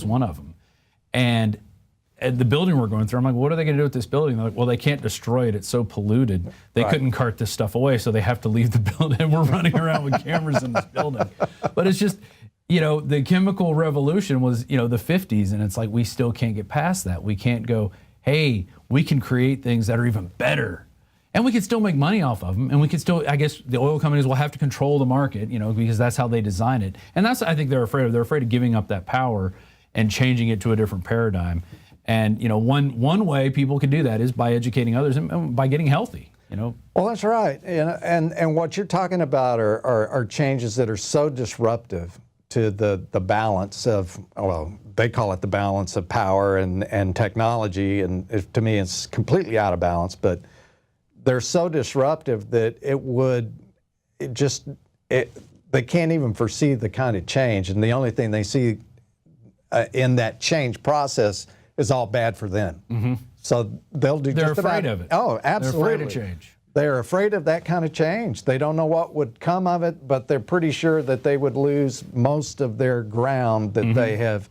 one of them. And at the building we're going through, I'm like, what are they going to do with this building? They're like, well, they can't destroy it. It's so polluted. They couldn't cart this stuff away, so they have to leave the building. And we're running around with cameras in this building. But it's just, you know, the chemical revolution was, you know, the 50s, and it's like we still can't get past that. We can't go, hey, we can create things that are even better. And we can still make money off of them, and we can still, I guess the oil companies will have to control the market, you know, because that's how they design it. And that's, I think they're afraid of. They're afraid of giving up that power and changing it to a different paradigm. And, you know, one way people can do that is by educating others and by getting healthy, you know. Well, that's right. And what you're talking about are changes that are so disruptive to the balance of, well, they call it the balance of power and technology. And to me, it's completely out of balance. But they're so disruptive that they can't even foresee the kind of change. And the only thing they see in that change process is all bad for them. Mm-hmm. So they'll do They're just about... afraid of it. Oh, absolutely. They're afraid of change. They're afraid of that kind of change. They don't know what would come of it, but they're pretty sure that they would lose most of their ground that they have,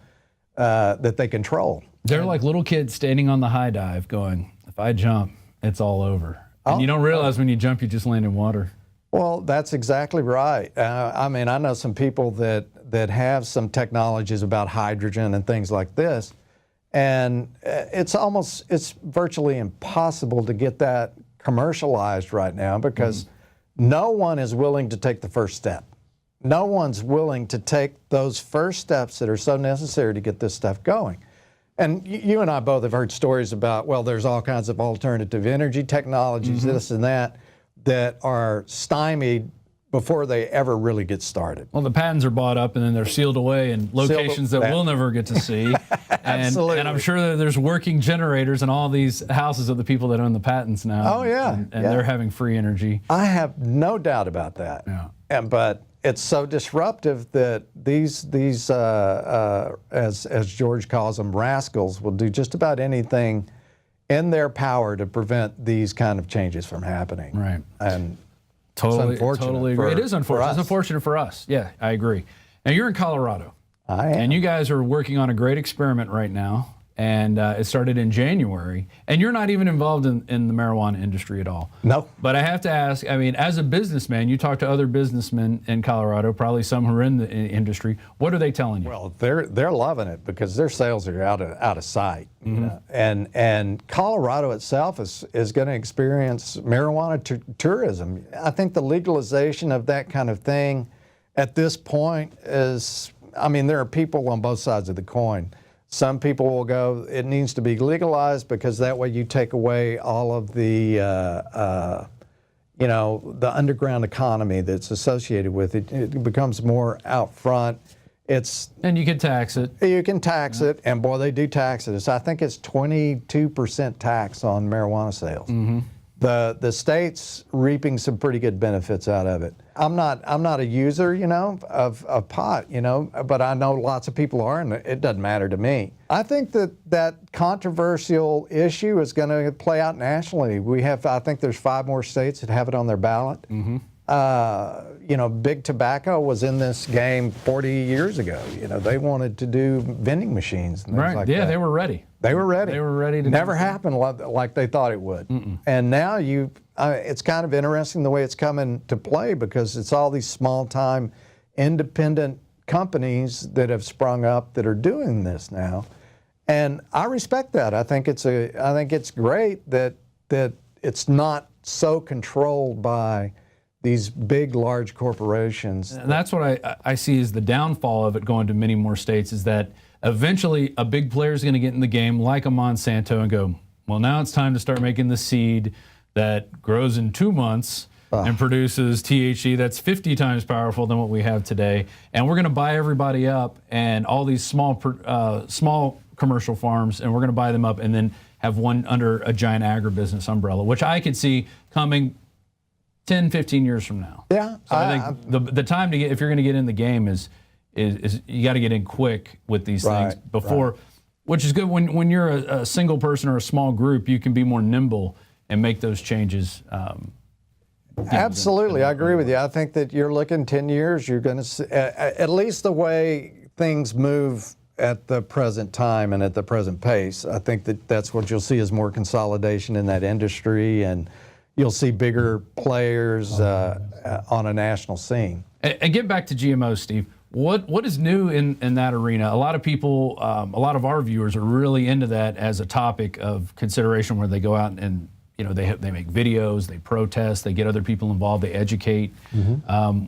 that they control. They're like little kids standing on the high dive going, if I jump, it's all over. And you don't realize when you jump, you just land in water. Well, that's exactly right. I mean, I know some people that have some technologies about hydrogen and things like this, and it's virtually impossible to get that commercialized right now because no one is willing to take the first step. No one's willing to take those first steps that are so necessary to get this stuff going. And you and I both have heard stories about, well, there's all kinds of alternative energy technologies, this and that are stymied before they ever really get started. Well, the patents are bought up and then they're sealed away in locations that we'll never get to see. Absolutely. And I'm sure that there's working generators in all these houses of the people that own the patents now. Oh, yeah. And they're having free energy. I have no doubt about that. Yeah. But it's so disruptive that these as George calls them, rascals, will do just about anything in their power to prevent these kind of changes from happening. Right. And totally agree. It is unfortunate. It's unfortunate for us. Yeah, I agree. Now, you're in Colorado. I am. And you guys are working on a great experiment right now. And it started in January. And you're not even involved in the marijuana industry at all. No. But I have to ask, I mean, as a businessman, you talk to other businessmen in Colorado, probably some who are in the industry. What are they telling you? Well, they're loving it because their sales are out of sight. You know? And Colorado itself is going to experience marijuana tourism. I think the legalization of that kind of thing at this point is, I mean, there are people on both sides of the coin. Some people will go, it needs to be legalized because that way you take away all of the, you know, the underground economy that's associated with it. It becomes more out front. And you can tax it. You can tax it, and boy, they do tax it. I think it's 22% tax on marijuana sales. The state's reaping some pretty good benefits out of it. I'm not a user, you know, of pot, you know, but I know lots of people are, and it doesn't matter to me. I think that controversial issue is going to play out nationally. I think there's 5 more states that have it on their ballot. You know, Big Tobacco was in this game 40 years ago. You know, they wanted to do vending machines and things like that. They were ready. They were ready. They were ready to never happened like they thought it would. And now it's kind of interesting the way it's coming to play because it's all these small-time independent companies that have sprung up that are doing this now. And I respect that. I think it's great that it's not so controlled by these big, large corporations. And that's what I see as the downfall of it going to many more states is that eventually a big player is going to get in the game like a Monsanto and go, well, now it's time to start making the seed that grows in 2 months and produces THC that's 50 times powerful than what we have today. And we're going to buy everybody up and all these small commercial farms, and we're going to buy them up and then have one under a giant agribusiness umbrella, which I could see coming 10, 15 years from now. Yeah. So I think the time to get, if you're going to get in the game is you got to get in quick with these things before, which is good when you're a single person or a small group, you can be more nimble and make those changes. Absolutely. I agree with you. I think that you're looking 10 years, you're going to see, at least the way things move at the present time and at the present pace. I think that that's what you'll see is more consolidation in that industry, and you'll see bigger players on a national scene. And get back to GMOs, Steve. What is new in that arena? A lot of people, a lot of our viewers are really into that as a topic of consideration, where they go out and they make videos, they protest, they get other people involved, they educate.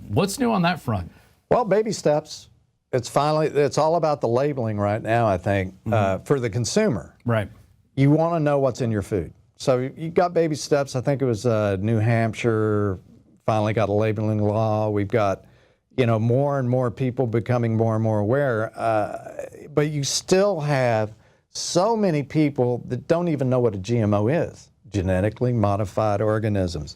What's new on that front? Well, baby steps. It's all about the labeling right now, I think, for the consumer. Right. You want to know what's in your food. So you got baby steps. I think it was New Hampshire finally got a labeling law. We've got, more and more people becoming more and more aware. But you still have so many people that don't even know what a GMO is, genetically modified organisms.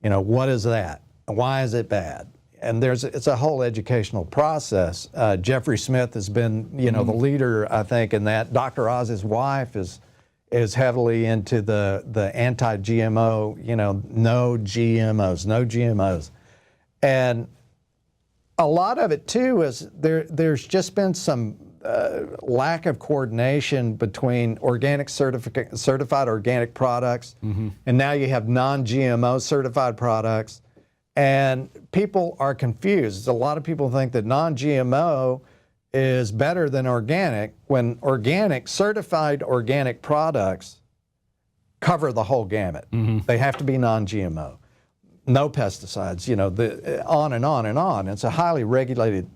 What is that? Why is it bad? And it's a whole educational process. Jeffrey Smith has been, the leader, I think, in that. Dr. Oz's wife is heavily into the anti-GMO, no GMOs, no GMOs. And a lot of it, too, is there's just been some lack of coordination between certified organic products, and now you have non-GMO certified products. And people are confused. A lot of people think that non-GMO is better than organic, when certified organic products cover the whole gamut. They have to be non-GMO, no pesticides, on and on and on. It's a highly regulated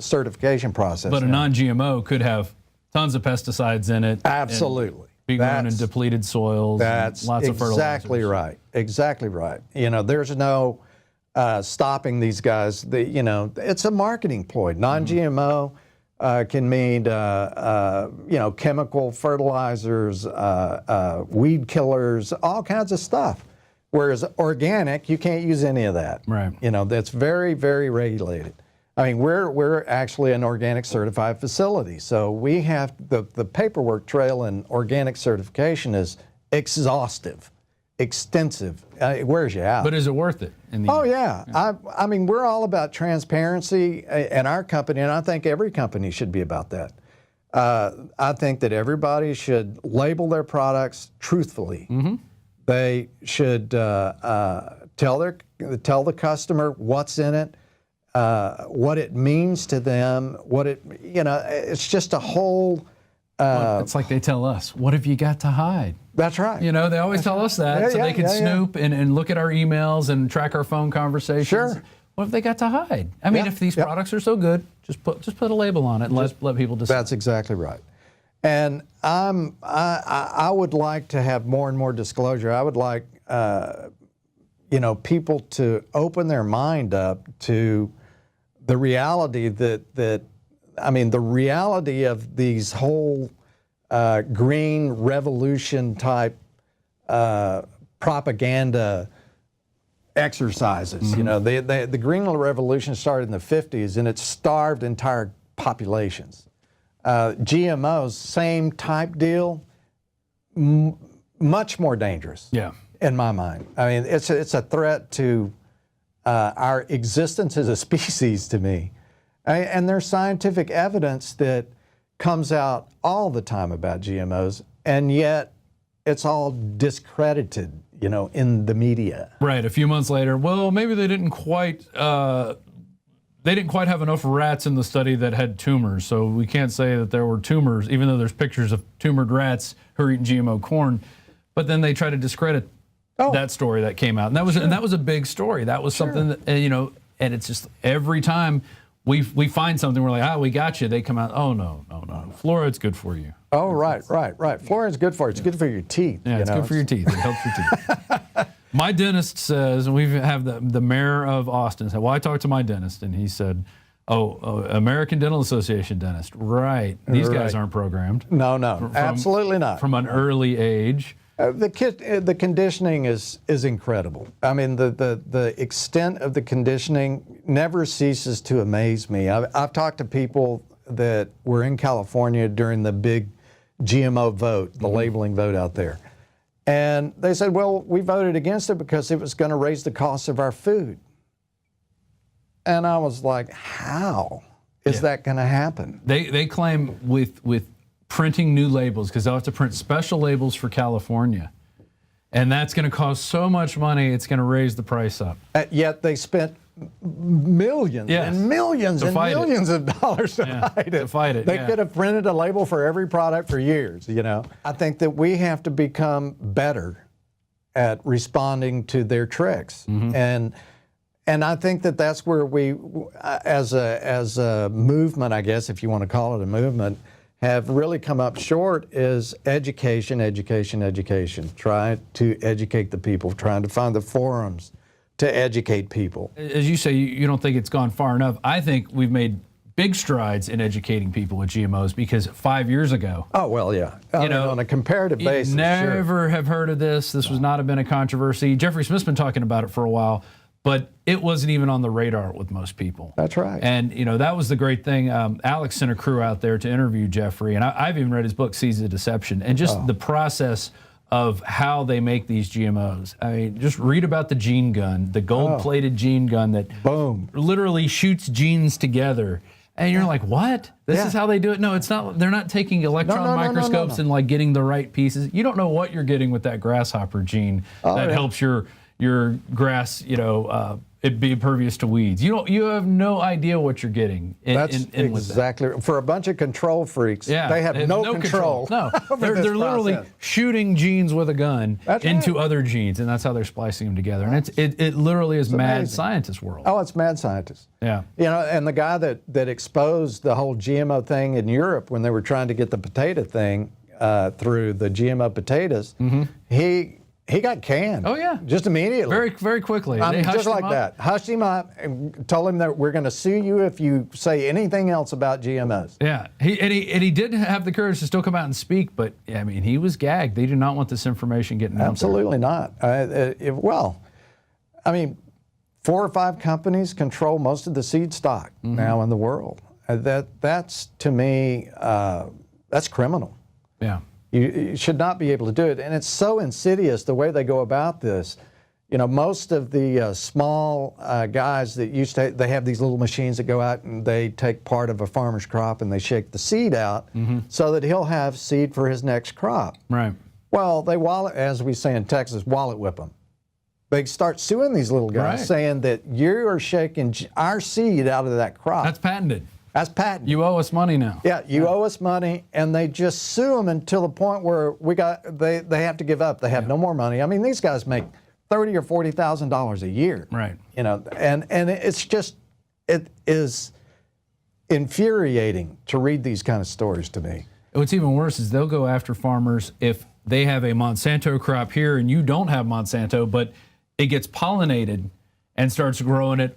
certification process. But a non-GMO could have tons of pesticides in it. Absolutely. Be grown in depleted soils. That's lots of fertilizers. Exactly right. Exactly right. There's no stopping these guys. It's a marketing ploy. Non-GMO can mean chemical fertilizers, weed killers, all kinds of stuff. Whereas organic, you can't use any of that. Right. That's very, very regulated. I mean, we're actually an organic certified facility, so we have the paperwork trail in organic certification is exhaustive, extensive. It wears you out. But is it worth it? Yeah. I mean, we're all about transparency in our company, and I think every company should be about that. I think that everybody should label their products truthfully. They should tell the customer what's in it. What it means to them, it's just a whole. It's like they tell us, what have you got to hide? That's right. They always tell us that, so they can snoop and look at our emails and track our phone conversations. Sure. What have they got to hide? I mean, if these products are so good, just put a label on it and let people decide. That's exactly right. And I would like to have more and more disclosure. I would like people to open their mind up to the reality the reality of these whole green revolution type propaganda exercises. The green revolution started in the 50s, and it starved entire populations. GMOs, same type deal, much more dangerous. Yeah. In my mind. I mean, it's a threat to our existence as a species to me. And there's scientific evidence that comes out all the time about GMOs, and yet it's all discredited, in the media. Right. A few months later, well, maybe they didn't quite have enough rats in the study that had tumors, so we can't say that there were tumors, even though there's pictures of tumored rats who are eating GMO corn. But then they try to discredit that story that came out, and that was a big story. That was something that, and it's just every time we find something, we're like, we got you. They come out, oh no, fluoride's good for you. Oh, right. Fluoride's good for you. It's good for your teeth. Yeah, it's good for your teeth. It helps your teeth. My dentist says, and we have the mayor of Austin said, well, I talked to my dentist, and he said, American Dental Association dentist. Right. These guys aren't programmed. No, absolutely not. From an early age. The conditioning is incredible. I mean, the extent of the conditioning never ceases to amaze me. I've talked to people that were in California during the big GMO vote, the labeling vote out there. And they said, well, we voted against it because it was going to raise the cost of our food. And I was like, how? is that going to happen? They claim with printing new labels, because they'll have to print special labels for California. And that's going to cost so much money, it's going to raise the price up. Yet they spent millions and millions and millions of dollars to fight it. They could have printed a label for every product for years, you know. I think that we have to become better at responding to their tricks. And I think that that's where we, as a movement, I guess, if you want to call it a movement, have really come up short is education. Try to educate the people, trying to find the forums to educate people. As you say, you don't think it's gone far enough. I think we've made big strides in educating people with GMOs, because 5 years ago. Oh, well, yeah. You know, on a comparative basis. Never have heard of this. This was not been a controversy. Jeffrey Smith's been talking about it for a while, but it wasn't even on the radar with most people. That's right. And, you know, that was the great thing. Alex sent a crew out there to interview Jeffrey, and I've even read his book, Seeds of Deception, and just the process of how they make these GMOs. I mean, just read about the gene gun, the gold-plated gene gun that literally shoots genes together. And you're like, what? This is how they do it? No, it's not. They're not taking electron microscopes and like getting the right pieces. You don't know what you're getting with that grasshopper gene that helps your grass, you know, it be impervious to weeds. You have no idea what you're getting. That's exactly for a bunch of control freaks. Yeah, they have no control. No, they're literally shooting genes with a gun into other genes, and that's how they're splicing them together. And it literally is mad scientist world. Oh, it's mad scientist. Yeah, you know, and the guy that exposed the whole GMO thing in Europe when they were trying to get the potato thing through the GMO potatoes, he got canned. Oh, yeah. Just immediately. Very, very quickly. I mean, just like that. Hushed him up and told him that we're going to sue you if you say anything else about GMOs. Yeah. He did have the courage to still come out and speak, but, I mean, he was gagged. They do not want this information getting out there. Absolutely not. Well, I mean, 4 or 5 companies control most of the seed stock now in the world. That's, to me, that's criminal. Yeah. You should not be able to do it. And it's so insidious the way they go about this. You know, most of the small guys that they have these little machines that go out and they take part of a farmer's crop and they shake the seed out so that he'll have seed for his next crop. Right. Well, they as we say in Texas, wallet whip them. They start suing these little guys saying that you are shaking our seed out of that crop. That's patented. That's patented. You owe us money now. Yeah, you owe us money, and they just sue them until the point where they have to give up. They have no more money. I mean, these guys make $30,000 or $40,000 a year. Right. You know, and it's just, it is infuriating to read these kind of stories to me. What's even worse is they'll go after farmers if they have a Monsanto crop here and you don't have Monsanto, but it gets pollinated and starts growing it.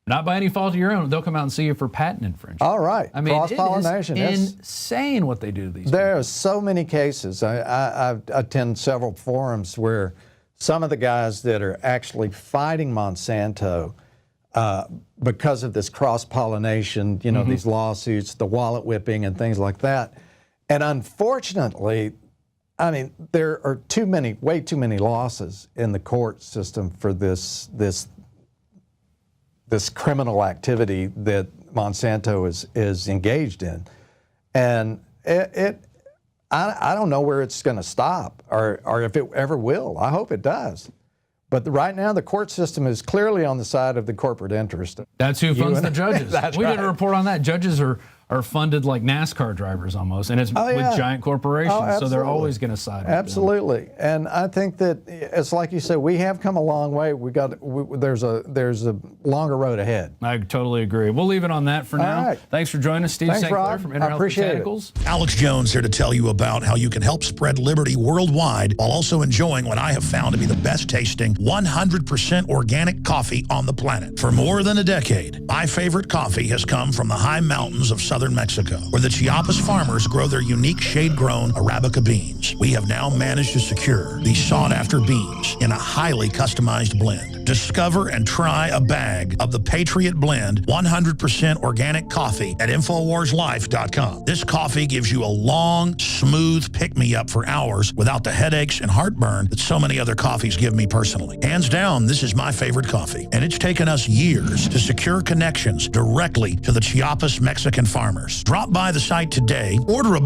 Not by any fault of your own. They'll come out and sue you for patent infringement. All right. I mean, cross-pollination. It is insane what they do to these people. There are so many cases. I attend several forums where some of the guys that are actually fighting Monsanto because of this cross-pollination, you know, these lawsuits, the wallet whipping and things like that. And unfortunately, I mean, there are way too many losses in the court system for this criminal activity that Monsanto is engaged in. And I don't know where it's going to stop or if it ever will. I hope it does. But right now, the court system is clearly on the side of the corporate interest. That's who funds the judges. We right. did a report on that. Judges are funded like NASCAR drivers almost, and it's with giant corporations, so they're always going to side with them. Absolutely. And I think that it's like you said, we have come a long way. There's a longer road ahead. I totally agree. We'll leave it on that for now. Right. Thanks for joining us, Steve St. Clair from Inner Health Botanicals. Alex Jones here to tell you about how you can help spread liberty worldwide while also enjoying what I have found to be the best tasting 100% organic coffee on the planet. For more than a decade, my favorite coffee has come from the high mountains of southern Mexico, where the Chiapas farmers grow their unique shade-grown Arabica beans. We have now managed to secure these sought-after beans in a highly customized blend. Discover and try a bag of the Patriot Blend 100% organic coffee at InfoWarsLife.com. This coffee gives you a long, smooth pick-me-up for hours without the headaches and heartburn that so many other coffees give me personally. Hands down, this is my favorite coffee, and it's taken us years to secure connections directly to the Chiapas Mexican farmers. Drop by the site today, order a